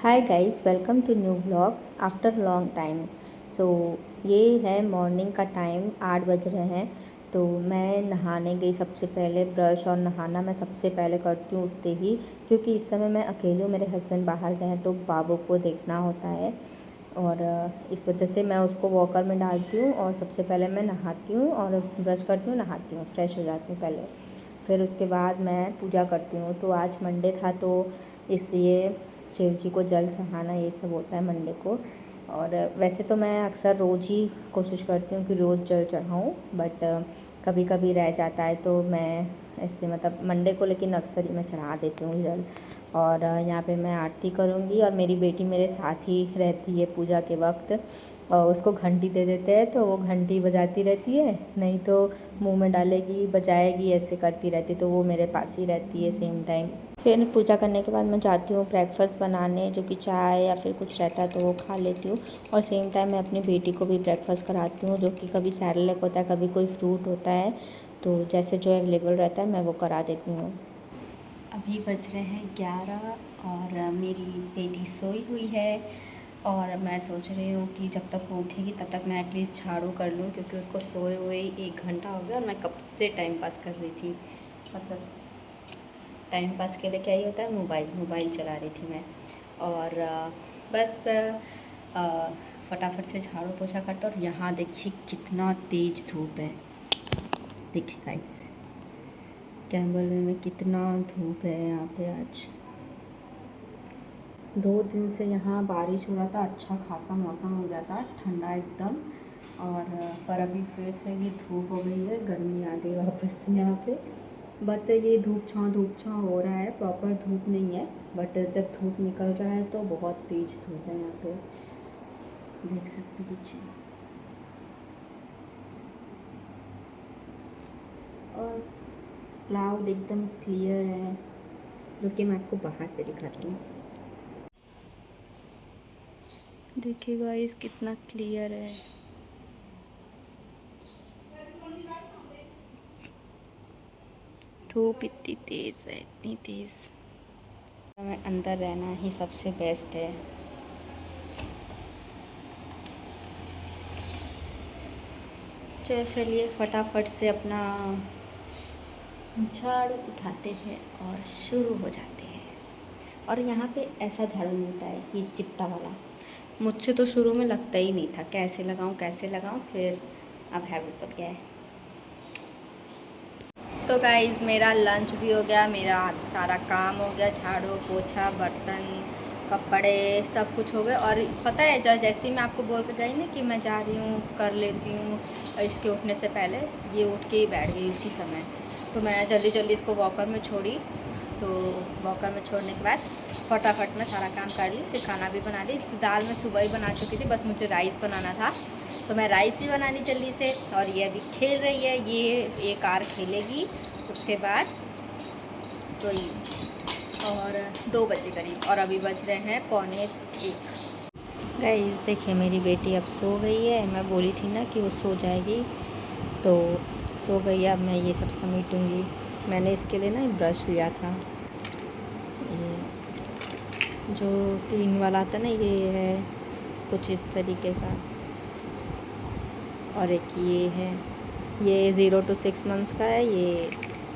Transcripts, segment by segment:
Hi guys, welcome to new vlog after long time. So ये है morning का time, 8 बज रहे हैं। तो मैं नहाने गई। सबसे पहले ब्रश और नहाना मैं सबसे पहले करती हूँ उठते ही, क्योंकि इस समय मैं अकेली हूँ। मेरे हस्बैंड बाहर गए हैं तो बाबू को देखना होता है, और इस वजह से मैं उसको वॉकर में डालती हूँ और सबसे पहले मैं नहाती हूँ और ब्रश करती हूँ, नहाती हूँ, फ्रेश हो जाती हूँ पहले। फिर उसके बाद मैं पूजा करती हूँ। तो आज मंडे था तो इसलिए शिव जी को जल चढ़ाना ये सब होता है मंडे को। और वैसे तो मैं अक्सर रोज़ ही कोशिश करती हूँ कि रोज़ जल चढ़ाऊँ, बट कभी कभी रह जाता है तो मैं ऐसे मतलब मंडे को लेकिन अक्सर ही मैं चढ़ा देती हूँ जल। और यहाँ पे मैं आरती करूँगी और मेरी बेटी मेरे साथ ही रहती है पूजा के वक्त, और उसको घंटी दे देते हैं तो वो घंटी बजाती रहती है, नहीं तो मुंह में डालेगी, बजाएगी, ऐसे करती रहती, तो वो मेरे पास ही रहती है सेम टाइम। फिर पूजा करने के बाद मैं जाती हूँ ब्रेकफास्ट बनाने, जो कि चाय या फिर कुछ रहता है तो वो खा लेती हूँ। और सेम टाइम मैं अपनी बेटी को भी ब्रेकफास्ट कराती हूँ, जो कि कभी सैरेलैक होता है, कभी कोई फ्रूट होता है, तो जैसे जो अवेलेबल रहता है मैं वो करा देती हूँ। अभी बज रहे हैं 11 और मेरी बेटी सोई हुई है, और मैं सोच रही हूँ कि जब तक वो उठेगी तब तक मैं एटलीस्ट झाड़ू कर लूँ, क्योंकि उसको सोए हुए ही 1 घंटा हो गया और मैं कब से टाइम पास कर रही थी। मतलब टाइम पास के लिए क्या ही होता है, मोबाइल चला रही थी मैं। और बस फटाफट से झाड़ू पोछा करता। और यहाँ देखिए कितना तेज़ धूप है, देखिए गाइस, कैम्बल में कितना धूप है यहाँ पे। आज 2 दिन से यहाँ बारिश हो रहा था, अच्छा खासा मौसम हो गया था, ठंडा एकदम। और पर अभी फिर से ये धूप हो गई है, गर्मी आ गई वापस से यहाँ पे। बट ये धूप छाँव हो रहा है, प्रॉपर धूप नहीं है, बट जब धूप निकल रहा है तो बहुत तेज़ धूप है यहाँ पे, देख सकते पीछे। और क्लाउड एकदम क्लियर है, रुकिए मैं आपको बाहर से दिखाती हूँ। देखिए गाइस कितना क्लियर है। धूप इतनी तेज़ है, इतनी तेज़। हमें अंदर रहना ही सबसे बेस्ट है। चलिए फटाफट से अपना झाड़ू उठाते हैं और शुरू हो जाते हैं। और यहाँ पे ऐसा झाड़ू मिलता है, ये चिपटा वाला। मुझसे तो शुरू में लगता ही नहीं था, कैसे लगाऊं, फिर अब हैबिट बन गया है। तो गाइज़ मेरा लंच भी हो गया, मेरा सारा काम हो गया, झाड़ू पोछा बर्तन कपड़े सब कुछ हो गए। और पता है जैसे ही मैं आपको बोल के गई ना कि मैं जा रही हूँ कर लेती हूँ, इसके उठने से पहले ये उठ के ही बैठ गई उसी समय। तो मैं जल्दी जल्दी इसको वॉकर में छोड़ी। तो वॉकर में छोड़ने के बाद फटाफट मैं सारा काम कर ली, फिर खाना भी बना ली। तो दाल मैं सुबह ही बना चुकी थी, बस मुझे राइस बनाना था, तो मैं राइस ही बना ली जल्दी से। और ये अभी खेल रही है, ये एक आर खेलेगी, उसके बाद सोई। और 2 बजे करीब, और अभी बज रहे हैं 12:45। गाइस देखिए मेरी बेटी अब सो गई है, मैं बोली थी ना कि वो सो जाएगी, तो सो गई है। अब मैं ये सब समेटूँगी। मैंने इसके लिए ना ब्रश लिया था, ये जो 3 वाला आता है ना, ये है कुछ इस तरीके का, और एक ये है, ये 0 to 6 मंथ्स का है, ये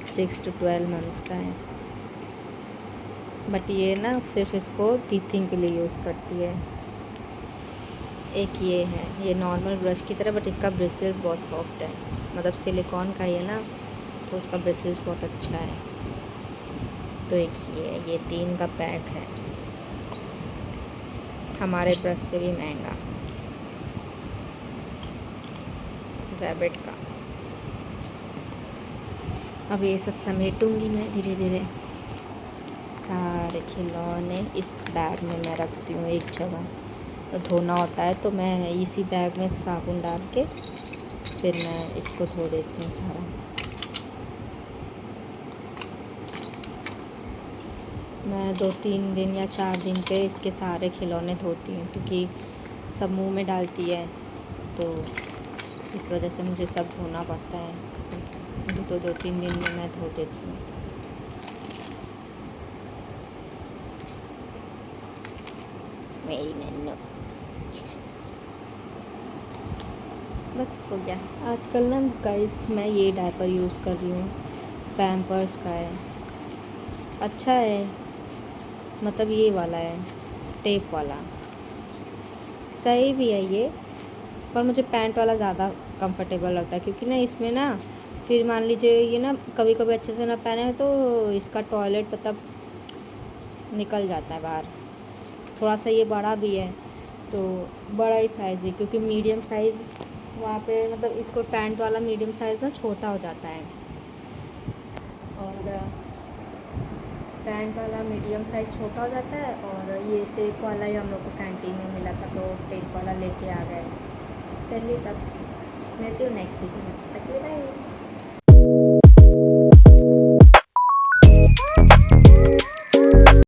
6 to 12 मंथ्स का है। बट ये ना सिर्फ इसको टीथिंग के लिए यूज़ करती है। एक ये है, ये नॉर्मल ब्रश की तरह, बट इसका ब्रिसल्स बहुत सॉफ्ट है, मतलब सिलिकॉन का ही है ना, तो उसका ब्रिसल्स बहुत अच्छा है। तो एक ये 3 का पैक है, हमारे ब्रश से भी महंगा, रैबिट का। अब ये सब समेटूंगी मैं धीरे धीरे। सारे खिलौने इस बैग में मैं रखती हूँ एक जगह, तो धोना होता है तो मैं इसी बैग में साबुन डाल के फिर मैं इसको धो देती हूँ सारा। मैं 2-3 दिन या 4 दिन पे इसके सारे खिलौने धोती हूँ, क्योंकि सब मुंह में डालती है, तो इस वजह से मुझे सब धोना पड़ता है। तो 2-3 दिन में मैं धो देती हूँ। 。मेरी नन्नू। बस हो गया। आजकल ना गाइस मैं ये डायपर यूज़ कर रही हूँ, पैम्पर्स का है। अच्छा है, मतलब ये वाला है, टेप वाला। सही भी है ये, पर मुझे पैंट वाला ज़्यादा कंफर्टेबल लगता है, क्योंकि ना इसमें ना फिर मान लीजिए ये ना कभी कभी अच्छे से ना पहने तो इसका टॉयलेट मतलब निकल जाता है बाहर। थोड़ा सा ये बड़ा भी है, तो बड़ा ही साइज़ है, क्योंकि मीडियम साइज़ वहाँ पे मतलब इसको पैंट वाला मीडियम साइज़ ना छोटा हो जाता है, और पैंट वाला मीडियम साइज़ छोटा हो जाता है। और ये टेप वाला ही हम लोग को कैंटीन में मिला था, तो टेप वाला लेके आ गए। चलिए तब मिलती हूँ नेक्स्ट वीक में, तक के बाय।